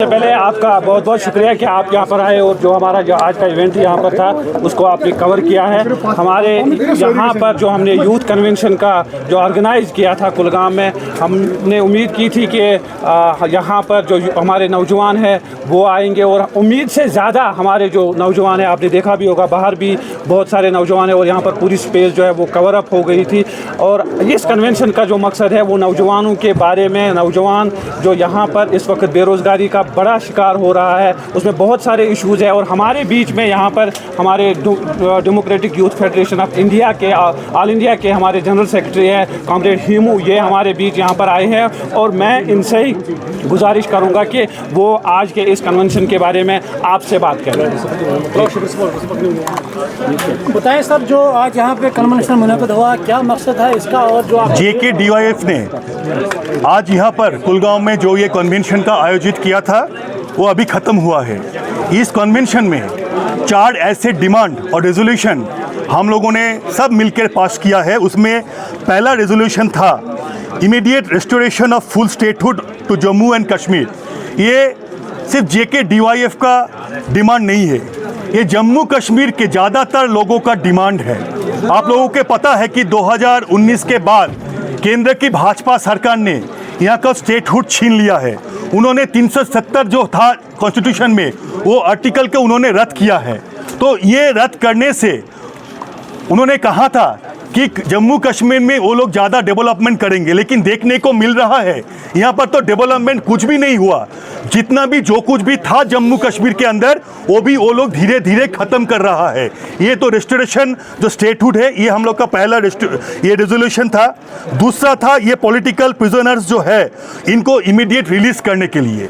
पहले आपका बहुत बहुत शुक्रिया कि आप यहाँ पर आए और जो हमारा जो आज का इवेंट यहाँ पर था उसको आपने कवर किया है। हमारे यहाँ पर जो हमने यूथ कन्वेंशन का जो ऑर्गेनाइज़ किया था कुलगाम में, हमने उम्मीद की थी कि यहाँ पर जो हमारे नौजवान हैं वो आएंगे और उम्मीद से ज़्यादा हमारे जो नौजवान हैं, आपने देखा भी होगा बाहर भी बहुत सारे नौजवान हैं और यहाँ पर पूरी स्पेस जो है वो कवर अप हो गई थी। और इस कन्वेंशन का जो मकसद है वो नौजवानों के बारे में, नौजवान जो यहाँ पर इस वक्त बेरोज़गारी का बड़ा शिकार हो रहा है, उसमें बहुत सारे इश्यूज़ है। और हमारे बीच में यहाँ पर हमारे democratic youth federation of India के ऑल इंडिया के हमारे जनरल सेक्रेटरी हैं कॉमरेड हीमू, ये हमारे बीच यहाँ पर आए हैं और मैं इनसे ही गुजारिश करूँगा कि वो आज के इस कन्वेंशन के बारे में आपसे बात करें। बताएं सर, जो आज यहाँ पे कन्वेंशन मुनक़िद हुआ, क्या मकसद है इसका? और जो JKDYF ने आज यहाँ पर कुलगांव में जो ये कन्वेंशन का आयोजित किया था वो अभी ख़त्म हुआ है। इस कन्वेंशन में 4 ऐसे डिमांड और रेजोल्यूशन हम लोगों ने सब मिलकर पास किया है। उसमें पहला रेजोल्यूशन था immediate restoration of full statehood to Jammu and Kashmir. ये सिर्फ JKDYF का डिमांड नहीं है, ये जम्मू कश्मीर के ज़्यादातर लोगों का डिमांड है। आप लोगों को पता है कि 2019 के बाद केंद्र की भाजपा सरकार ने यहाँ का स्टेटहुड छीन लिया है। उन्होंने 370 जो था कॉन्स्टिट्यूशन में वो आर्टिकल के उन्होंने रद्द किया है। तो ये रद्द करने से उन्होंने कहा था कि जम्मू कश्मीर में वो लोग ज़्यादा डेवलपमेंट करेंगे, लेकिन देखने को मिल रहा है यहाँ पर तो डेवलपमेंट कुछ भी नहीं हुआ। जितना भी जो कुछ भी था जम्मू कश्मीर के अंदर वो भी वो लोग धीरे धीरे ख़त्म कर रहा है। ये तो रेस्टोरेशन जो स्टेटहुड है ये हम लोग का पहला ये रेजोल्यूशन था। दूसरा था ये पॉलिटिकल प्रिजनर्स जो है इनको इमीडिएट रिलीज़ करने के लिए,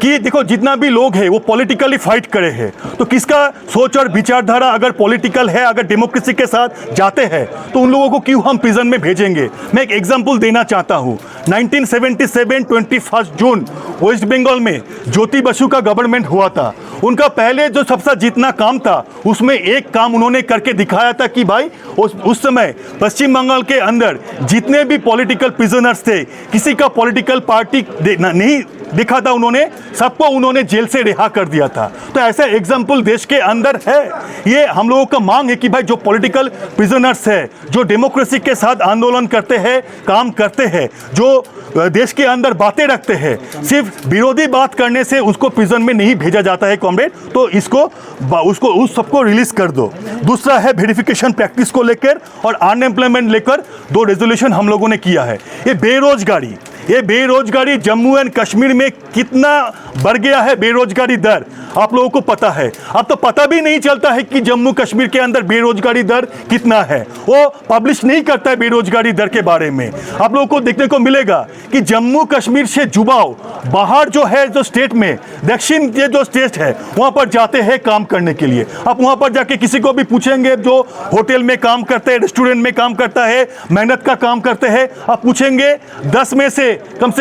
कि देखो जितना भी लोग हैं वो पॉलिटिकली फाइट करे हैं, तो किसका सोच और विचारधारा अगर पॉलिटिकल है, अगर डेमोक्रेसी के साथ जाते हैं तो उन लोगों को क्यों हम प्रिजन में भेजेंगे। मैं एक एग्जांपल देना चाहता हूँ। 1977 21 जून वेस्ट बंगाल में ज्योति बसु का गवर्नमेंट हुआ था। उनका पहले जो सबसे जितना काम था उसमें एक काम उन्होंने करके दिखाया था कि भाई उस समय पश्चिम बंगाल के अंदर जितने भी पॉलिटिकल प्रिजनर्स थे, किसी का पॉलिटिकल पार्टी नहीं दिखा था, उन्होंने सबको उन्होंने जेल से रिहा कर दिया था। तो ऐसा एग्जाम्पल देश के अंदर है। ये हम लोगों का मांग है कि भाई जो पॉलिटिकल प्रिजनर्स है, जो डेमोक्रेसी के साथ आंदोलन करते हैं, काम करते हैं, जो देश के अंदर बातें रखते हैं, सिर्फ विरोधी बात करने से उसको प्रिजन में नहीं भेजा जाता है कॉमरेड। तो उस सबको रिलीज कर दो। दूसरा है वेरिफिकेशन प्रैक्टिस को लेकर और अनएम्प्लॉयमेंट लेकर 2 रेजोल्यूशन हम लोगों ने किया है। ये बेरोजगारी जम्मू एंड कश्मीर में कितना बढ़ गया है बेरोजगारी दर, आप लोगों को पता है। अब तो पता भी नहीं चलता है कि जम्मू कश्मीर के अंदर बेरोजगारी दर कितना है, वो पब्लिश नहीं करता है बेरोजगारी दर के बारे में। आप लोगों को देखने को मिलेगा कि जम्मू कश्मीर से युवाओं बाहर जो है, जो स्टेट में दक्षिण के जो स्टेट है वहाँ पर जाते हैं काम करने के लिए। आप वहाँ पर जाके किसी को भी पूछेंगे जो होटल में काम करते हैं, रेस्टोरेंट में काम करता है, मेहनत का काम करते हैं, आप पूछेंगे 10 में से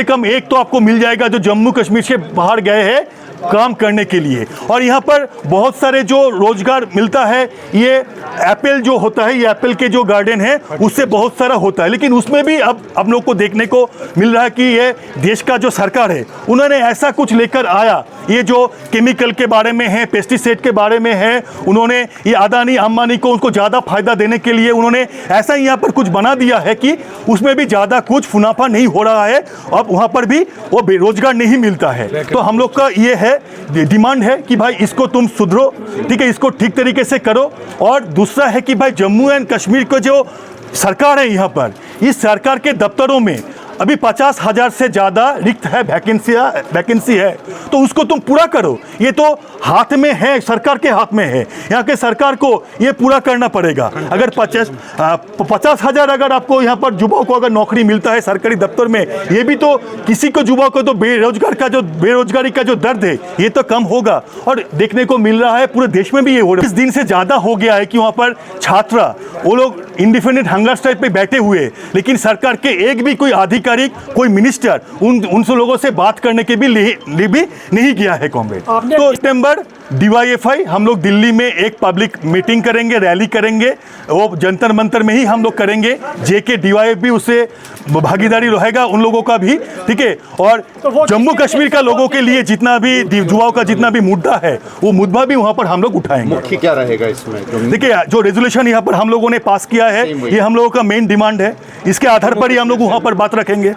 कम एक तो आपको मिल जाएगा जो जम्मू कश्मीर से बाहर गए हैं काम करने के लिए। और यहाँ पर बहुत सारे जो रोजगार मिलता है, ये एप्पल जो होता है, ये एप्पल के जो गार्डन है उससे बहुत सारा होता है। लेकिन उसमें भी अब हम लोग को देखने को मिल रहा है कि ये देश का जो सरकार है उन्होंने ऐसा कुछ लेकर आया, ये जो केमिकल के बारे में है, पेस्टिसाइड के बारे में है, उन्होंने ये अदानी अंबानी को उनको ज़्यादा फायदा देने के लिए उन्होंने ऐसा यहाँ पर कुछ बना दिया है कि उसमें भी ज़्यादा कुछ मुनाफा नहीं हो रहा है। अब वहाँ पर भी वो बेरोजगार नहीं मिलता है। तो हम लोग का ये है डिमांड है कि भाई इसको तुम सुधरो, ठीक है, इसको ठीक तरीके से करो। और दूसरा है कि भाई जम्मू एंड कश्मीर को जो सरकार है यहाँ पर, इस सरकार के दफ्तरों में अभी 50,000 से ज़्यादा रिक्त है, वैकेंसी है, तो उसको तुम पूरा करो। ये तो हाथ में है, सरकार के हाथ में है। यहाँ के सरकार को ये पूरा करना पड़ेगा। अगर 50,000 अगर आपको यहाँ पर युवाओं को अगर नौकरी मिलता है सरकारी दफ्तर में, ये भी तो किसी को युवाओं को तो बेरोजगारी का जो दर्द है ये तो कम होगा। और देखने को मिल रहा है पूरे देश में भी ये हो रहा है। 20 दिन से ज़्यादा हो गया है कि वहाँ पर छात्रा वो लोग इंडिपेंडेंट हंगर स्ट्राइक पे बैठे हुए, लेकिन सरकार के एक भी कोई अधिकारी, कोई मिनिस्टर उन लोगों से बात करने के भी लिए भी नहीं गया है कॉमरेड। तो सितंबर DYFI हम लोग दिल्ली में एक पब्लिक मीटिंग करेंगे, रैली करेंगे, वो जंतर मंतर में ही हम लोग करेंगे। JK DYF भी उससे भागीदारी रहेगा उन लोगों का भी, ठीक है। और जम्मू कश्मीर का लोगों के लिए जितना भी युवाओं का जितना भी मुद्दा है वो मुद्दा भी वहाँ पर हम लोग उठाएंगे। मुख्य क्या रहेगा इसमें? देखिए, जो रेजोल्यूशन यहाँ पर हम लोगों ने पास किया है ये हम लोगों का मेन डिमांड है, इसके आधार पर ही हम लोग वहाँ पर बात रखेंगे।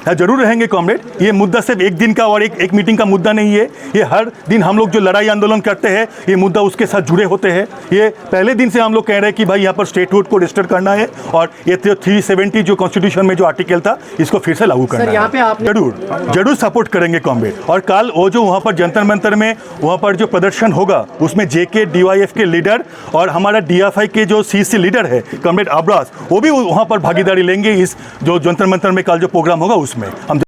जरूर रहेंगे कॉमरेड, ये मुद्दा सिर्फ एक दिन का और एक मीटिंग का मुद्दा नहीं है। ये हर दिन हम लोग जो लड़ाई आंदोलन करते हैं ये मुद्दा उसके साथ जुड़े होते हैं। ये पहले दिन से हम लोग कह रहे हैं कि भाई यहाँ पर स्टेटहुड को रजिस्टर करना है और ये 370 जो कॉन्स्टिट्यूशन में जो आर्टिकल था इसको फिर से लागू करना है। जरूर सपोर्ट करेंगे कॉमरेड। और कल वो जो वहाँ पर जंतर मंतर में वहाँ पर जो प्रदर्शन होगा उसमें JK DYF के लीडर और हमारा DFI के जो CC लीडर है कॉमरेड अब्रास, वो भी वहाँ पर भागीदारी लेंगे। इस जो जंतर मंतर में कल जो प्रोग्राम होगा उसमें हम